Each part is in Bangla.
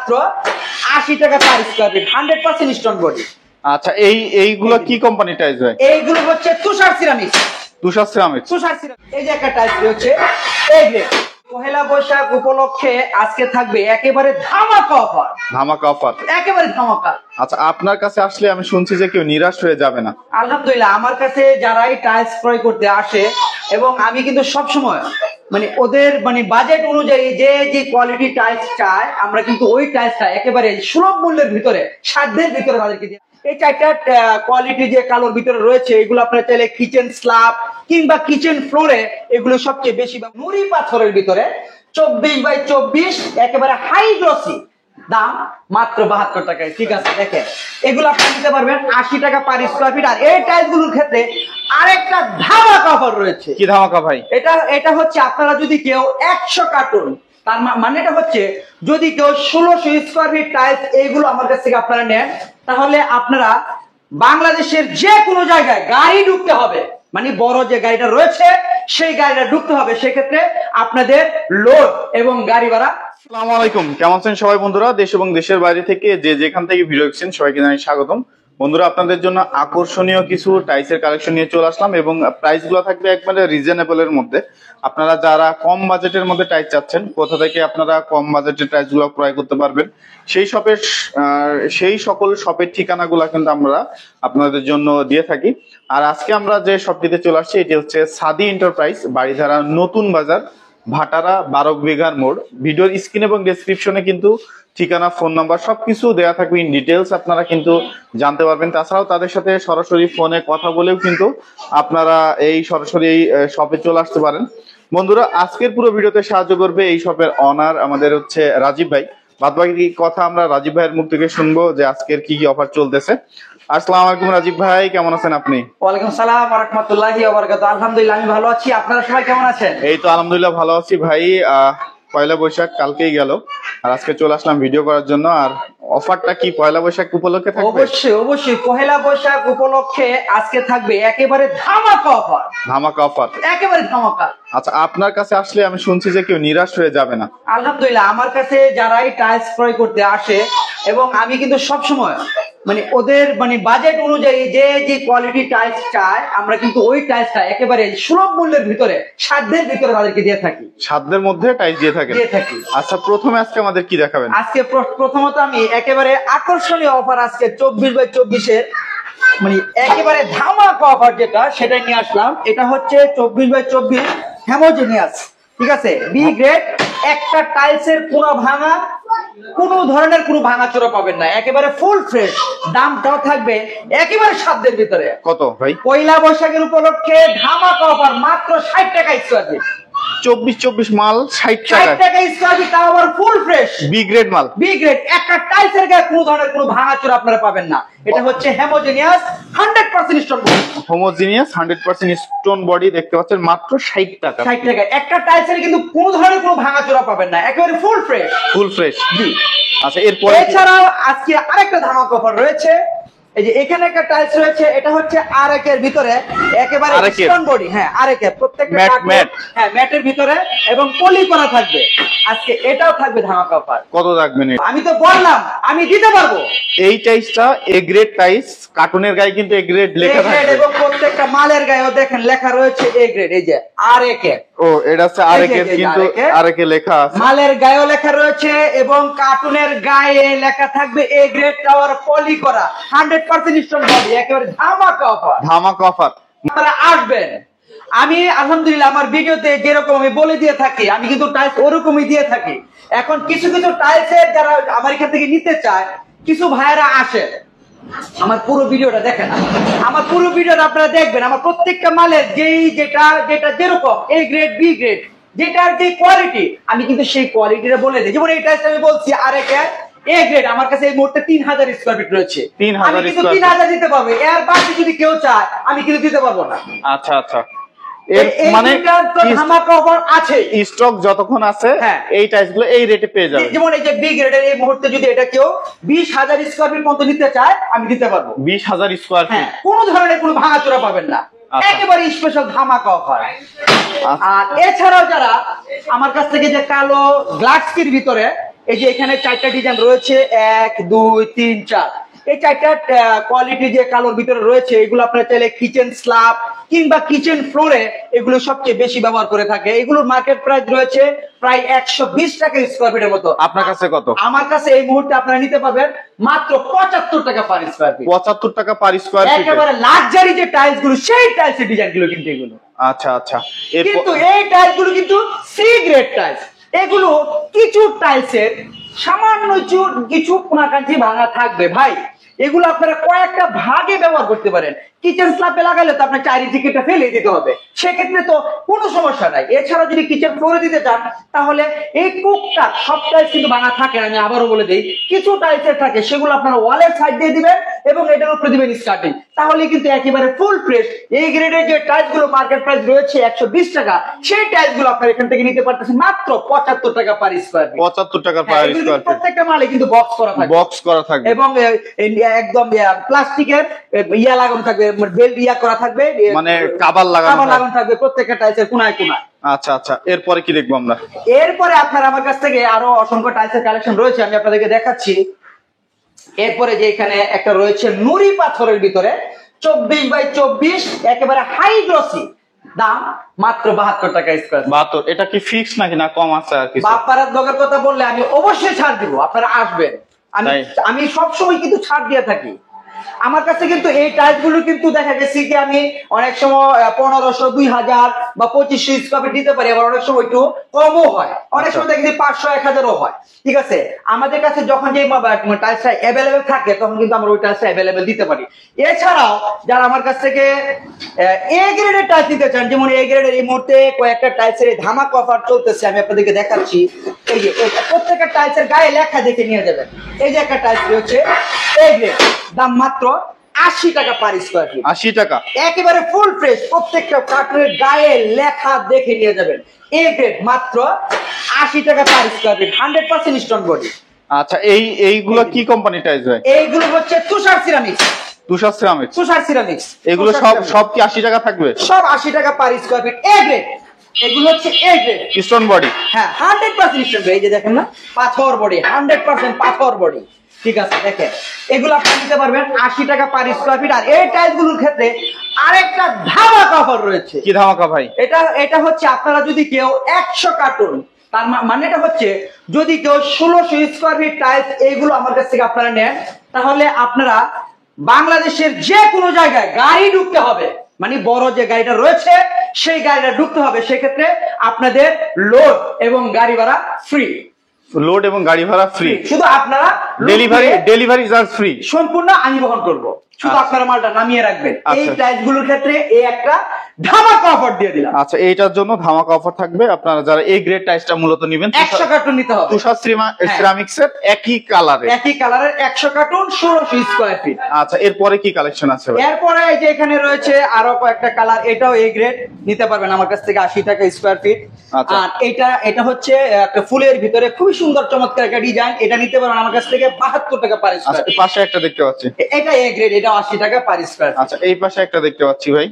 মাত্র 80 টাকা per square fit, 100% stone body. আচ্ছা, এইগুলো কি কোম্পানি টাইলস ভাই? এইগুলো হচ্ছে তুষার সিরামিক্স। তুষার সিরামিক্স। এই যে একটা টাইলস হচ্ছে এ গ্রেড। পহেলা বৈশাখ উপলক্ষে আজকে থাকবে একেবারে ধামাকা অফার। ধামাকা অফার, একেবারে ধামাকা। আচ্ছা, আপনার কাছে আসলে আমি শুনছি যে কেউ নিরাশ হয়ে যাবে না। আলহামদুলিল্লাহ, আমার কাছে যারাই টাইলস ক্রয় করতে আসে, এবং আমি কিন্তু সব সময় মানে ওদের মানে বাজেট অনুযায়ী যে যে কোয়ালিটি টাইলস চায়, আমরা কিন্তু ওই টাইলসটা একেবারে সুলভ মূল্যের ভিতরে, সাধ্যের ভিতরে তাদেরকে দিই। এই চারটা কোয়ালিটি যে কালোর ভিতরে রয়েছে, এগুলো আপনারা চাইলে কিচেন স্ল্যাব কিংবা কিচেন ফ্লোরে, এগুলো সবচেয়ে বেশি নুড়ি পাথরের ভিতরে 24x24 একেবারে হাই গ্লসি, দাম মাত্র 72 টাকায়। ঠিক আছে, দেখেন এগুলো আপনি নিতে পারবেন 80 টাকা পার স্কয়ার ফিট। আর এই টাইলস গুলোর ক্ষেত্রে আরেকটা ধামাকা অফার রয়েছে। কি ধামাকা ভাই? এটা হচ্ছে আপনারা যদি কেউ 100 কার্টুন, তার মানেটা হচ্ছে যদি কেউ 1600 স্কয়ার ফিট টাইলস এইগুলো আমার কাছ থেকে আপনারা নেন, তাহলে আপনারা বাংলাদেশের যে কোনো জায়গায় গাড়ি ঢুকতে হবে, মানে বড় যে গাড়িটা রয়েছে সেই গাড়িটা ঢুকতে হবে। সেক্ষেত্রে আপনাদের লোড এবং গাড়ি ভাড়া। আসসালামু আলাইকুম, কেমন আছেন সবাই বন্ধুরা? দেশ এবং দেশের বাইরে থেকে যে যেখান থেকে ভিডিও দেখছেন সবাইকে জানাই স্বাগতম। বন্ধুরা, আপনাদের জন্য আকর্ষণীয় কিছু টাইলসের কালেকশন নিয়ে চলে আসলাম এবং প্রাইস গুলো থাকবে একবারে রিজনেবল এর মধ্যে। আপনারা যারা কম বাজেটের মধ্যে টাইলস চাচ্ছেন, কোথা থেকে আপনারা কম বাজেটের টাইলস গুলো ক্রয় করতে পারবেন, সেই সকল শপের ঠিকানাগুলো কিন্তু আমরা আপনাদের জন্য দিয়ে থাকি। আর আজকে আমরা যে শপটিতে চলে আসছি, এটি হচ্ছে সাদি এন্টারপ্রাইজ, বাড়িধারা, নতুন বাজার, ভাটারা, 12 বিঘার মোড়। ভিডিওর স্ক্রিন এবং ডেসক্রিপশনে কিন্তু ঠিকানা, ফোন নাম্বার সবকিছু দেওয়া থাকবে ইন ডিটেলস, আপনারা কিন্তু জানতে পারবেন। তাছাড়াও তাদের সাথে সরাসরি ফোনে কথা বলেও কিন্তু আপনারা এই সরাসরি এই শপে চলে আসতে পারেন। বন্ধুরা, আজকের পুরো ভিডিওতে সাহায্য করবে এই শপের অনার আমাদের হচ্ছে রাজীব ভাই। বাদবাকি কথা আমরা রাজীব ভাইয়ের মুখ থেকে শুনবো যে আজকের কি কি অফার চলতেছে। আসসালামু আলাইকুম রাজীব ভাই, কেমন আছেন আপনি? ওয়ালাইকুম সালাম ওয়া রাহমাতুল্লাহি ওয়া বারাকাতুহু। আলহামদুলিল্লাহ, আমি ভালো আছি। আপনারা সবাই কেমন আছেন? এই তো আলহামদুলিল্লাহ ভালো আছি ভাই। পয়লা বৈশাখ কালকেই গেল, আর আজকে চলে আসলাম ভিডিও করার জন্য। আর অফারটা কি পয়লা বৈশাখ উপলক্ষে থাকবে? অবশ্যই পহেলা বৈশাখ উপলক্ষে আজকে থাকবে একেবারে ধামাকা অফার। ধামাকা অফার, একেবারে ধামাকা। আচ্ছা, আপনার কাছে আসলে আমি শুনছি যে কেউ নিরাশ হয়ে যাবে না। আলহামদুলিল্লাহ, আমার কাছে যারাই টাইলস ক্রয় করতে আসে, এবং আমি কিন্তু সব সময় মানে ওদের মানে বাজেট অনুযায়ী যে যে কোয়ালিটি টাইলস চায়, আমরা কিন্তু ওই টাইলসটা একেবারে সুলভ মূল্যের ভিতরে, সাধ্যের ভিতরে তাদেরকে দিয়ে থাকি। সাধ্যের মধ্যে টাইলস দিয়ে থাকি। আচ্ছা, প্রথমে আজকে আমাদের কি দেখাবেন? আজকে প্রথমত আমি একেবারে আকর্ষণীয় অফার, আজকে 24x24 এর মানে একেবারে ধামাকা অফার যেটা, সেটাই নিয়ে আসলাম। এটা হচ্ছে 24x24 হোমোজেনিয়াস। ঠিক আছে, বি গ্রেড। একটা টাইলসের পুরো ভাঙা, কোনো ধরনের কোনো ভাঙাচোরা পাবেন না, একেবারে ফুল ফ্রেশ। দামটাও থাকবে একেবারে সাধ্যের ভিতরে। কত ভাই? পয়লা বৈশাখের উপলক্ষে ধামাকা অফার, মাত্র 60 টাকা স্কয়ার ফিট। 24 মাল 60 টাকা স্কয়ার ফিট, তাও আবার ফুল ফ্রেশ বি গ্রেড মাল। B grade. একটা টাইলসের গায়ে কোনো ধরনের কোনো ভাঙাচোরা আপনারা পাবেন না। এটা হচ্ছে homogeneous 100% stone body. Homogeneous 100% stone body দেখতে পাচ্ছেন, মাত্র 60 টাকা। 60 টাকা। একটা টাইলসের কিন্তু কোনো ধরনের কোনো ভাঙাচোরা পাবেন না, একেবারে ফুল ফ্রেশ। জি। আচ্ছা, এরপর এছাড়াও আজকে আরেকটা ধামাকা অফার রয়েছে। এই যে এখানে একটা টাইলস রয়েছে, এটা হচ্ছে আরেকের ভিতরে একেবারে স্টোন বডি। হ্যাঁ, আরেকের প্রত্যেকটা ম্যাট, হ্যাঁ ম্যাটের ভিতরে, এবং পলি করা থাকবে। আজকে এটাও থাকবে ধামাকা অফার। কত রাখবেন? আমি তো বললাম আমি দিতে পারবো। এই টাইলসটা এ গ্রেড টাইলস, কার্টুনের গায়ে কিন্তু এ গ্রেড লেখা থাকবে, এবং প্রত্যেকটা মালের গায়েও দেখেন লেখা রয়েছে এ গ্রেড। এই যে আরেকে, ও এটা হচ্ছে আরেকে, কিন্তু আরেকে লেখা আছে। মালের গায়েও লেখা রয়েছে এবং কার্টুনের গায়ে লেখা থাকবে এ গ্রেড টাওয়ার পলি করা 100% স্টোন বডি। একেবারে ধামাকা অফার। ধামাকা অফার। আপনারা আসবেন। আমি আলহামদুলিল্লাহ আমার ভিডিওতে যেরকম আমি বলে দিয়ে থাকি, আমি কিন্তু টাইলস ওরকমই দিয়ে থাকি। এখন কিছু কিছু টাইলসের যারা আমার এখান থেকে নিতে চায়, কিছু ভাইয়েরা আসে, আমার পুরো ভিডিওটা দেখেন। আমার পুরো ভিডিওটা আপনারা দেখবেন। আমার প্রত্যেকটা মালের যেটা যেরকম এ গ্রেড বি গ্রেড, যেটার যে কোয়ালিটি, আমি কিন্তু সেই কোয়ালিটিটা বলে দিই। যেমন এই টাইলসটা আমি বলছি আরেকে এ গ্রেড, আমার কাছে এই মুহূর্তে 3000 স্কয়ার ফিট রয়েছে। 3000 দিতে পারবে। এর বাকি যদি কেউ চায়, আমি কিন্তু দিতে পারবো না। আচ্ছা আচ্ছা, এর মানে ধামাকা অফার আছে। স্টক যতক্ষণ আছে এই টাইলসগুলো এই রেটে পেয়ে যাবেন। যেমন এই যে বি গ্রেডের এই মুহূর্তে যদি এটা কেউ 20000 স্কয়ার ফিট পর্যন্ত নিতে চায়, আমি দিতে পারবো। 20000 স্কয়ার ফিট, কোনো ধরনের কোনো ভাঙাচোরা পাবেন না, একেবারে স্পেশাল ধামাকা অফার। আর এছাড়াও যারা আমার কাছ থেকে যে কালো গ্লাসকির ভিতরে এই যে এখানে 4টা ডিজাইন রয়েছে, 1 2 3 4। এই 4টা কোয়ালিটি যে কালোর ভিতরে রয়েছে, এগুলো আপনারা চাইলে কিচেন স্ল্যাব কিংবা কিচেন ফ্লোরে এগুলো সবচেয়ে বেশি ব্যবহার করে থাকে। এগুলোর মার্কেট প্রাইস রয়েছে প্রায় 120 টাকা স্কয়ার ফিটের মতো। আপনার কাছে কত? আমার কাছে এই মুহূর্তে আপনারা নিতে পারবেন মাত্র 75 টাকা পার স্কয়ার ফিট। 75 টাকা পার স্কয়ার ফিট। একেবারে লাক্সারি যে টাইলস গুলো, সেই টাইলসের ডিজাইন গুলো কিন্তু এগুলো। আচ্ছা আচ্ছা। কিন্তু এই টাইলস গুলো কিন্তু সি গ্রেড টাইলস। এগুলো কিছু টাইলসের সামান্য কিছু কোনাকাঞ্চি ভাঙা থাকবে ভাই, এগুলো আপনারা কয়েকটা ভাগে ব্যবহার করতে পারেন। কিচেন স্ল্যাবে লাগালে তো আপনার 4 ইঞ্চি কেটে ফেলে দিতে হবে, সেক্ষেত্রে তো কোনো সমস্যা নাই। এছাড়া যদি কিচেন ফ্লোরে দিতে চান তাহলে এই টুকটাক সব টাইলস কিন্তু ভাঙা থাকে না, আমি আবারও বলে দিই। কিছু টাইলসের থাকে সেগুলো আপনারা ওয়ালের সাইড দিয়ে দিবেন এবং এটার উপরে দিবেন স্কার্টিং, তাহলে কিন্তু একেবারে ফুল ফ্রেশ এই গ্রেডের যে টাইলস গুলো মার্কেট প্রাইস রয়েছে 120 টাকা, সেই টাইলস গুলো আপনারা এখান থেকে নিতে পারতেছেন মাত্র 75 টাকা পার স্কয়ার ফিট। 75 টাকা পার স্কয়ার ফিট। প্রত্যেকটা মালে কিন্তু বক্স করা থাকবে, বক্স করা থাকবে এবং একদম প্লাস্টিকের লাগানো থাকবে, বেল্ট করা থাকবে, মানে কাভার লাগানো থাকবে প্রত্যেকটা টাইলসের কোনায় কোনায়। আচ্ছা আচ্ছা, এরপরে কি দেখবো আমরা? এরপরে আপনার আমার কাছ থেকে আরো অসংখ্য টাইলসের কালেকশন রয়েছে, আমি আপনাদেরকে দেখাচ্ছি। এরপরে যে এখানে একটা রয়েছে নুড়ি পাথরের ভিতরে 24x24, একেবারে হাই গ্লসি, দাম মাত্র 72 টাকা স্কয়ার। 72? এটা কি ফিক্স নাকি না কম আছে আর কিছু? বাপ্পারাত ব্লগের কথা বললে আমি অবশ্যই ছাড় দিব, আপনারা আসবেন। আমি সবসময় কিন্তু ছাড় দিয়ে থাকি। আমার কাছে কিন্তু এই টাইলস গুলো কিন্তু দেখা গেছে কি আমি অনেক সময় 1500 2000 বা 2500 স্কয়ার ফিট দিতে পারি, আবার অনেক সময় একটু কমও হয়, অনেক সময় দেখি 500 1000ও হয়। ঠিক আছে, আমাদের কাছে যখন যে টাইলসটা অ্যাভেলেবেল থাকে তখন কিন্তু আমরা ওই টাইলসটা অ্যাভেলেবেল দিতে পারি। এছাড়াও যারা আমার কাছ থেকে এ গ্রেডের টাইলস নিতে চান, যেমন এ গ্রেডের এই মুহূর্তে কয়েকটা টাইলসের ধামাকা অফার চলতেছে, আমি আপনাদেরকে দেখাচ্ছি। এই যে প্রত্যেকটা টাইলসের গায়ে লেখা দেখে নিয়ে যাবেন। এই যে একটা টাইলস রয়েছে এ গ্রেড, দাম মাত্র 80 টাকা পার স্কয়ার ফিট। 80 টাকা, একেবারে ফুল ফ্রেশ, প্রত্যেকটা কাঠের গায়ে লেখা দেখে নিয়ে যাবেন। এ গ্রেড মাত্র 80 টাকা per square fit, 100% stone body. আচ্ছা, এইগুলো কি কোম্পানি টাইলস ভাই? এইগুলো হচ্ছে তুষার সিরামিক্স। তুষার সিরামিক্স? তুষার সিরামিক্স। এগুলো সব কি 80 টাকা থাকবে? সব 80 টাকা per square fit, A grade. এগুলো হচ্ছে এ গ্রেড স্টোন বডি। হ্যাঁ, 100% স্টোন বডি। এই যে দেখেন না, পাথর বডি, 100% পাথর বডি। ঠিক আছে, দেখেন এগুলো আপনি নিতে পারবেন 80 টাকা পার স্কয়ার ফিট। আর এই টাইলস গুলোর ক্ষেত্রে আরেকটা ধামাকা অফার রয়েছে। কি ধামাকা ভাই? এটা হচ্ছে আপনারা যদি কেউ 100 কার্টুন, তার মানেটা হচ্ছে যদি কেউ 1600 স্কয়ার ফিট টাইলস এইগুলো আমার কাছ থেকে আপনারা নেন, তাহলে আপনারা বাংলাদেশের যে কোনো জায়গায় গাড়ি ঢুকতে হবে, মানে বড় যে গাড়িটা রয়েছে সেই গাড়িটা ঢুকতে হবে, সেক্ষেত্রে আপনাদের লোড এবং গাড়ি ভাড়া ফ্রি। লোড এবং গাড়ি ভাড়া ফ্রি, শুধু আপনারা ডেলিভারি চার্জ ফ্রি, সম্পূর্ণ আমি বহন করব, শুধু আপনারা মালটা নামিয়ে রাখবেন। এই আচ্ছা। টাইলস গুলোর ক্ষেত্রে এই একটা ধামাকা অফার দিয়ে দিলাম। আচ্ছা, এইটার জন্য ধামাকা অফার থাকবে। আপনারা যারা এই গ্রেড টাইলসটা মূলত নেবেন 100 কার্টুন নিতে হবে। তুষার সিরামিক্স এর একই কালারের 100 কার্টুন 1600 স্কয়ার ফিট। আচ্ছা, এরপরে কি কালেকশন আছে ভাই? এরপরে এই যে এখানে রয়েছে আরো কয়েকটা কালার, এটাও এ গ্রেড, নিতে পারবেন আমার কাছ থেকে 80 টাকা স্কয়ার ফিট। আচ্ছা। আর এটা হচ্ছে একটা ফুলের ভিতরে খুবই সুন্দর চমৎকার একটা ডিজাইন, এটা নিতে পারবেন আমার কাছ থেকে 72 টাকা পার স্কয়ার আচ্ছা, ফিট। পাশে একটা দেখতে পাচ্ছি, এটা এ গ্রেড, এটা 80 টাকা পার স্কয়ার ফিট। আচ্ছা, এই পাশে একটা দেখতে পাচ্ছি ভাই,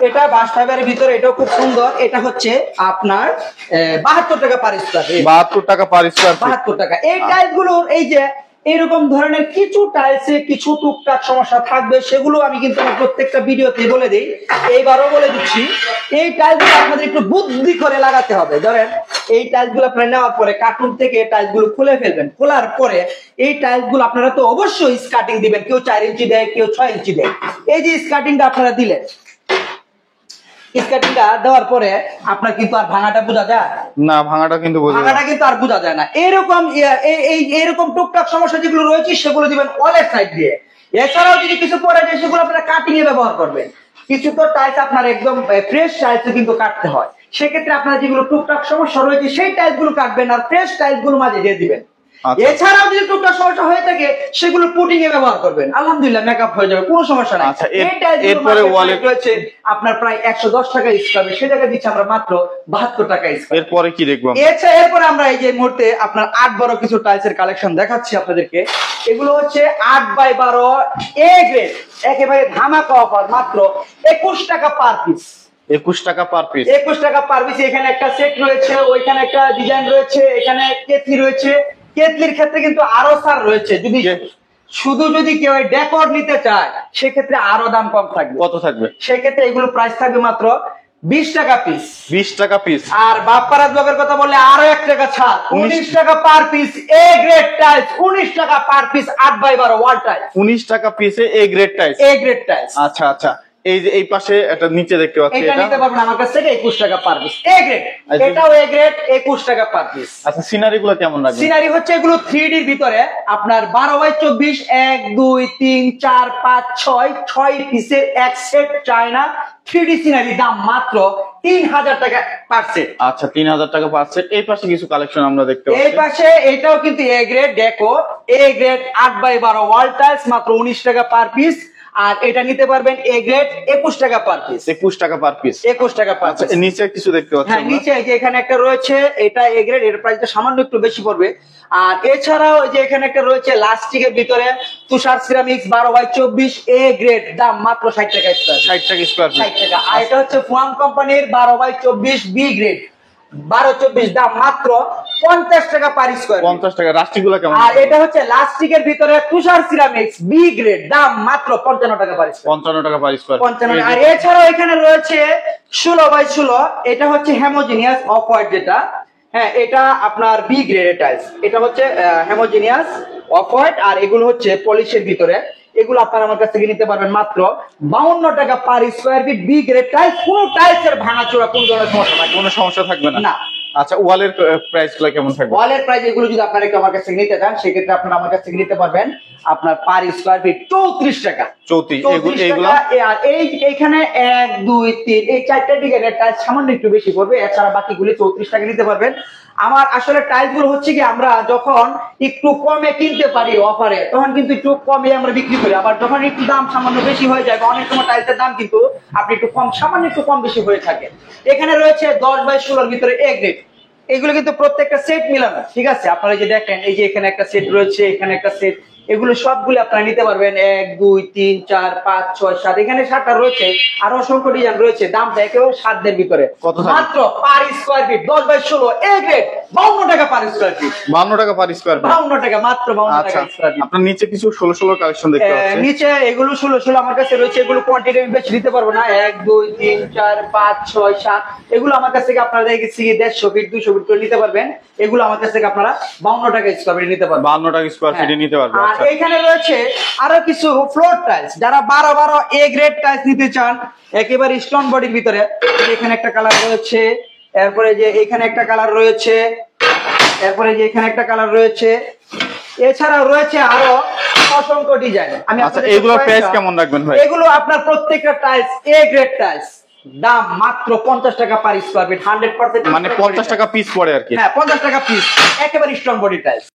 এটা বাস ফাইবারের ভিতরে, এটাও খুব সুন্দর। এটা হচ্ছে আপনার 72 টাকা পার স্কয়ার ফিট। 72 টাকা পার স্কয়ার ফিট। 72 টাকা। এই টাইলস গুলোর এই যে এরকম ধরনের কিছু টাইলসে কিছু টুকটাক সমস্যা থাকবে, সেগুলো আমি কিন্তু আমার প্রত্যেকটা ভিডিওতে বলে দিই, এইবারও বলে দিচ্ছি। এই টাইলসগুলো আপনাদের একটু বুদ্ধি করে লাগাতে হবে। ধরেন এই টাইলসগুলো আপনারা নেওয়ার পরে কার্টুন থেকে টাইলসগুলো খুলে ফেলবেন, খোলার পরে এই টাইলসগুলো আপনারা তো অবশ্যই স্কার্টিং দিবেন, কেউ 4 ইঞ্চি দেয়, কেউ 6 ইঞ্চি দেয়। এই যে স্কার্টিংটা আপনারা দিলেন, স্কার্টিংটা দেওয়ার পরে আপনার কিন্তু আর ভাঙাটা বোঝা যায় না, ভাঙাটা কিন্তু আর বোঝা যায় না। এরকম টুকটাক সমস্যা যেগুলো রয়েছে সেগুলো দিবেন ওয়ালের সাইড দিয়ে। এছাড়াও যদি কিছু পরে যায় সেগুলো আপনারা কাটিং এ ব্যবহার করবেন। কিছু তো টাইলস আপনার একদম ফ্রেশ টাইলস কিন্তু কাটতে হয়, সেক্ষেত্রে আপনার যেগুলো টুকটাক সমস্যা রয়েছে সেই টাইলস গুলো কাটবেন আর ফ্রেশ টাইলস গুলো মাঝে দিয়ে দিবেন। এছাড়াও যদি টুকটাক সমস্যা হয়ে থাকে সেগুলো পুটিং এ ব্যবহার করবেন, আলহামদুলিল্লাহ মেকআপ হয়ে যাবে, কোনো সমস্যা নাই। এরপরে ওয়ালে রয়েছে আপনার প্রায় 110 টাকা স্কয়ার, সে জায়গায় দিচ্ছি আমরা মাত্র 72 টাকা স্কয়ার। এরপরে কি দেখবো? এরপরে আমরা এই যে মুহূর্তে আপনার 8x12 কিছু টাইলসের কালেকশন দেখাচ্ছি আপনাদেরকে। এগুলো হচ্ছে 8x12 এ গ্রেড, একেবারে ধামাকা অফার, মাত্র 21 টাকা পার পিস। 21 টাকা পার পিস। 21 টাকা পার পিস। এখানে একটা সেট রয়েছে, ওইখানে একটা ডিজাইন রয়েছে, এখানে কেটলি রয়েছে, কেতলির ক্ষেত্রে কিন্তু আরো ছাড় রয়েছে, যদি শুধু যদি কেউ ডেকোর নিতে চায় সেক্ষেত্রে আরো দাম কম থাকবে। কত থাকবে? সেক্ষেত্রে এগুলো প্রাইস থাকবে মাত্র 20 টাকা পিস। 20 টাকা পিস। আর বাপ্পারাজ ব্লগের কথা বললে আরো 1 টাকা ছাড়, 19 টাকা per piece A grade tiles, 19 টাকা per piece 8x12 wall tiles, 19 টাকা পিসে A grade tiles. A grade tiles. আচ্ছা আচ্ছা, এই যে এই পাশে এটা নিচে দেখতে পাচ্ছি, এটা নিতে পারবেন আমার কাছ থেকে 21 টাকা পার পিস এ গ্রেড, এটাও এ গ্রেড 21 টাকা পার পিস। আচ্ছা, সিনারি গুলো কেমন লাগবে? সিনারি হচ্ছে এগুলো 3D এর ভিতরে আপনার 12x24 1 2 3 4 5 6 পিসের এক সেট চায়না 3D সিনারি, দাম মাত্র 3000 টাকা পার সেট। আচ্ছা, 3000 টাকা পার সেট। এই পাশে কিছু কালেকশন আমরা দেখতে এই পাচ্ছি। পাশে এটাও কিন্তু A grade deco, A grade 8x12 wall tiles, মাত্র 19 টাকা পার পিস। আর এটা নিতে পারবেন এ গ্রেড 21 টাকা পার পিস। 21 টাকা পার পিস। 21 টাকা পার আচ্ছা, পিস। নিচে কিছু দেখতে পাচ্ছি। হ্যাঁ, নিচে যে এখানে একটা রয়েছে, এটা এ গ্রেড, এর প্রাইসটা সামান্য একটু বেশি পড়বে। আর এছাড়াও যে এখানে একটা রয়েছে লাস্টিকের ভিতরে তুষার সিরামিক্স 12x24 এ গ্রেড, দাম মাত্র 60 টাকা স্কয়ার। 60 টাকা স্কয়ার ফিট। 60 টাকা। আর এটা হচ্ছে ফুয়াম কোম্পানির 12x24 বি গ্রেড, 1224, দাম মাত্র 50 টাকা পার স্কয়ার। 50 টাকা। রাস্টিগুলো কেমন? আর এটা হচ্ছে লাস্টিকের ভিতরে তুষার সিরামিক্স বি গ্রেড, দাম মাত্র 55 টাকা পার স্কয়ার। 55 টাকা পার স্কয়ার। 55। আর এছাড়াও এখানে রয়েছে 16x16, এটা হচ্ছে হোমোজেনিয়াস অফ হোয়াইট যেটা, হ্যাঁ এটা আপনার বি গ্রেডের টাইলস, এটা হচ্ছে হোমোজেনিয়াস অফ হোয়াইট। আর এগুলো হচ্ছে পলিশের ভিতরে, এগুলো আপনারা আমার কাছ থেকে নিতে পারবেন মাত্র 52 টাকা per square feet B grade tiles. কোন টাইলসের ভাঙাচোরা কোন ধরনের সমস্যা থাকবে কোনো সমস্যা থাকবে না। না। আচ্ছা, ওয়ালের প্রাইস গুলো কেমন থাকবে? ওয়ালের প্রাইস এগুলো যদি আপনারা একটু আমার কাছ থেকে নিতে চান সেক্ষেত্রে আপনারা আমার কাছ থেকে নিতে পারবেন আপনার পার স্কয়ার ফিট 34 টাকা। 34। এগুলো আর এইখানে 1 2 3 এই চারটা ডিজাইনের টাইলস সামান্য একটু বেশি পড়বে, এছাড়া বাকিগুলি 34 টাকা নিতে পারবেন। আমার আসলে টাইলস গুলো হচ্ছে কি, আমরা যখন একটু কমে কিনতে পারি অফারে, তখন কিন্তু একটু কমে আমরা বিক্রি করি। আবার যখন একটু দাম সামান্য বেশি হয়ে যায়, অনেক সময় টাইলসের দাম কিন্তু আপনি একটু কম, সামান্য একটু কম বেশি হয়ে থাকে। এখানে রয়েছে 10x16 ভিতরে এ গ্রেড, এগুলো কিন্তু প্রত্যেকটা সেট মিলানো, ঠিক আছে? আপনারা যে দেখেন, এই যে এখানে একটা সেট রয়েছে, এখানে একটা সেট, এগুলো সবগুলো আপনারা নিতে পারবেন 1 2 3 4 5 6 7, এখানে 7টা রয়েছে, আর অসংখ্য ডিজাইন রয়েছে। দামটা একেবারে 7 এর ভিতরে, মাত্র পার square fit 10x16 A grade 52 টাকা পার স্কয়ার ফিট। 52 টাকা পার স্কয়ার ফিট। 52 টাকা, মাত্র 52 টাকা স্কয়ার ফিট। আপনার নিচে কিছু 16 কালেকশন দেখতে পাচ্ছি। নিচে এগুলো 16 আমার কাছে রয়েছে, এগুলো কোয়ান্টিটি আমি বেশি দিতে পারবো না। 1 2 3 4 5 6 7, এগুলো আমার কাছ থেকে আপনারা দেখেছি 150 ফিট 200 ফিট করে নিতে পারবেন। এগুলো আমার কাছ থেকে আপনারা 52 টাকা স্কয়ার ফিট নিতে পারবেন। 52 টাকা স্কয়ার ফিটে নিতে পারবেন। আর এখানে রয়েছে আরো কিছু ফ্লোর টাইলস, যারা 12 এ গ্রেড টাইলস নিতে চান একেবারে স্টোন বডির ভিতরে, এখানে একটা কালার রয়েছে, এরপরে যে এখানে একটা কালার রয়েছে, এরপরে যে এখানে একটা কালার রয়েছে, এছাড়াও রয়েছে আরো অসংখ্য ডিজাইন। আমি আচ্ছা, এগুলোর প্রাইস কেমন রাখবেন ভাই? এগুলো আপনার প্রত্যেকটা টাইলস এ গ্রেড টাইলস, দাম মাত্র 50 টাকা পার স্কয়ার ফিট, 100%। মানে 50 টাকা পিস পড়ে আর কি। হ্যাঁ, 50 টাকা পিস, একেবারে স্টোন বডি টাইলস।